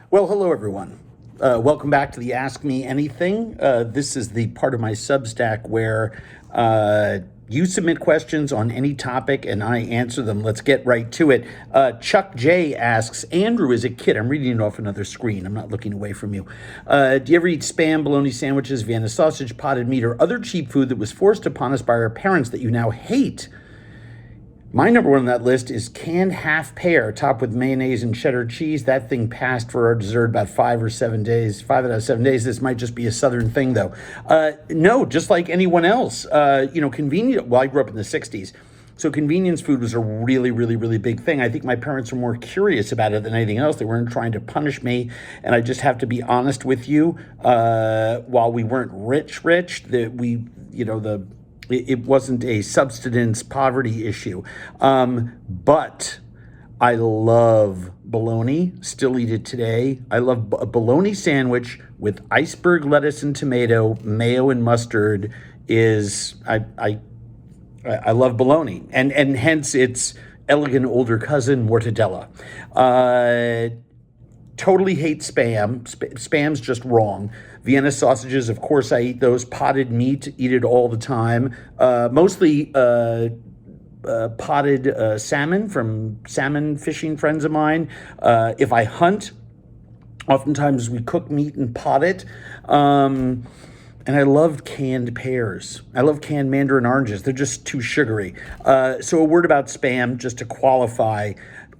Well, hello, everyone. Welcome back to the Ask Me Anything. This is the part of my Substack where you submit questions on any topic and I answer them. Let's get right to it. Chuck J asks, Andrew, as a kid, I'm reading it off another screen. I'm not looking away from you. Do you ever eat Spam, bologna sandwiches, Vienna sausage, potted meat, or other cheap food that was forced upon us by our parents that you now hate? My number one on that list is canned half pear topped with mayonnaise and cheddar cheese. That thing passed for our dessert about 5 out of 7 days. This might just be a Southern thing, though. No, just like anyone else. Convenient. Well, I grew up in the 60s. So convenience food was a really, really, really big thing. I think my parents were more curious about it than anything else. They weren't trying to punish me. And I just have to be honest with you. While we weren't rich, it wasn't a subsistence poverty issue. But I love bologna, still eat it today. I love a bologna sandwich with iceberg lettuce and tomato, mayo and mustard I love bologna. And hence its elegant older cousin, mortadella. Totally hate Spam. Spam's just wrong. Vienna sausages, of course, I eat those. Potted meat, eat it all the time. Mostly potted salmon from salmon fishing friends of mine. If I hunt, oftentimes we cook meat and pot it. And I love canned pears. I love canned mandarin oranges. They're just too sugary. So a word about Spam, just to qualify.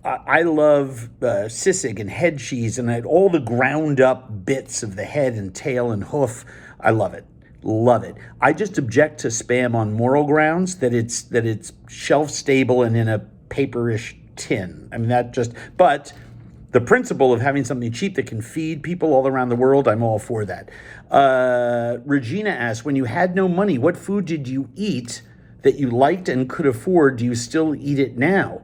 I love sisig and head cheese and all the ground up bits of the head and tail and hoof. I love it. Love it. I just object to Spam on moral grounds that it's shelf stable and in a paperish tin. I mean, but the principle of having something cheap that can feed people all around the world, I'm all for that. Regina asks, when you had no money, what food did you eat that you liked and could afford? Do you still eat it now?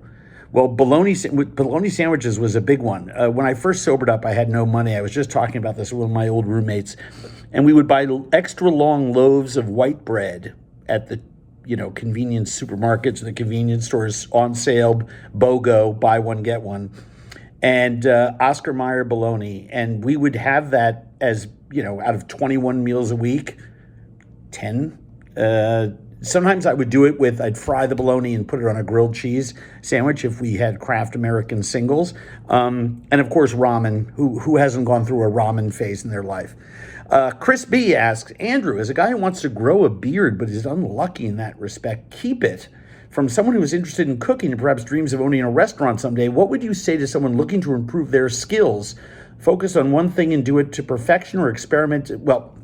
Well, bologna sandwiches was a big one. When I first sobered up, I had no money. I was just talking about this with one of my old roommates. And we would buy extra long loaves of white bread at the convenience supermarkets, the convenience stores, on sale, BOGO, buy one, get one. And Oscar Mayer bologna. And we would have that as, out of 21 meals a week, 10. Sometimes I would do it I'd fry the bologna and put it on a grilled cheese sandwich if we had Kraft American singles. And of course, ramen. Who hasn't gone through a ramen phase in their life? Chris B asks, Andrew, as a guy who wants to grow a beard but is unlucky in that respect, keep it. From someone who is interested in cooking and perhaps dreams of owning a restaurant someday, what would you say to someone looking to improve their skills? Focus on one thing and do it to perfection, or experiment? Well,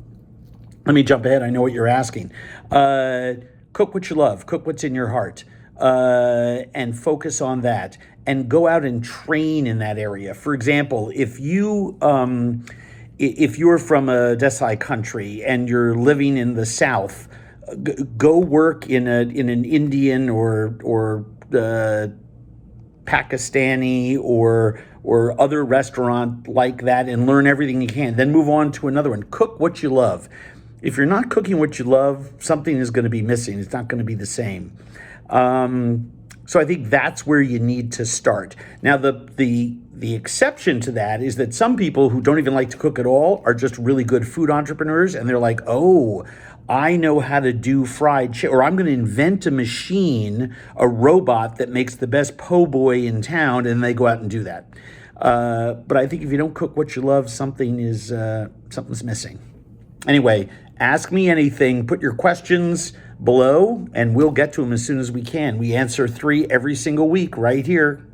let me jump ahead. I know what you're asking. Cook what you love. Cook what's in your heart. And focus on that. And go out and train in that area. For example, if you're from a Desai country and you're living in the South, go work in an Indian or Pakistani or other restaurant like that and learn everything you can. Then move on to another one. Cook what you love. If you're not cooking what you love, something is going to be missing. It's not going to be the same. So I think that's where you need to start. Now, the exception to that is that some people who don't even like to cook at all are just really good food entrepreneurs, and they're like, oh, I know how to do fried chicken, or I'm going to invent a machine, a robot that makes the best po' boy in town, and they go out and do that. But I think if you don't cook what you love, something's missing. Anyway, ask me anything. Put your questions below, and we'll get to them as soon as we can. We answer 3 every single week right here.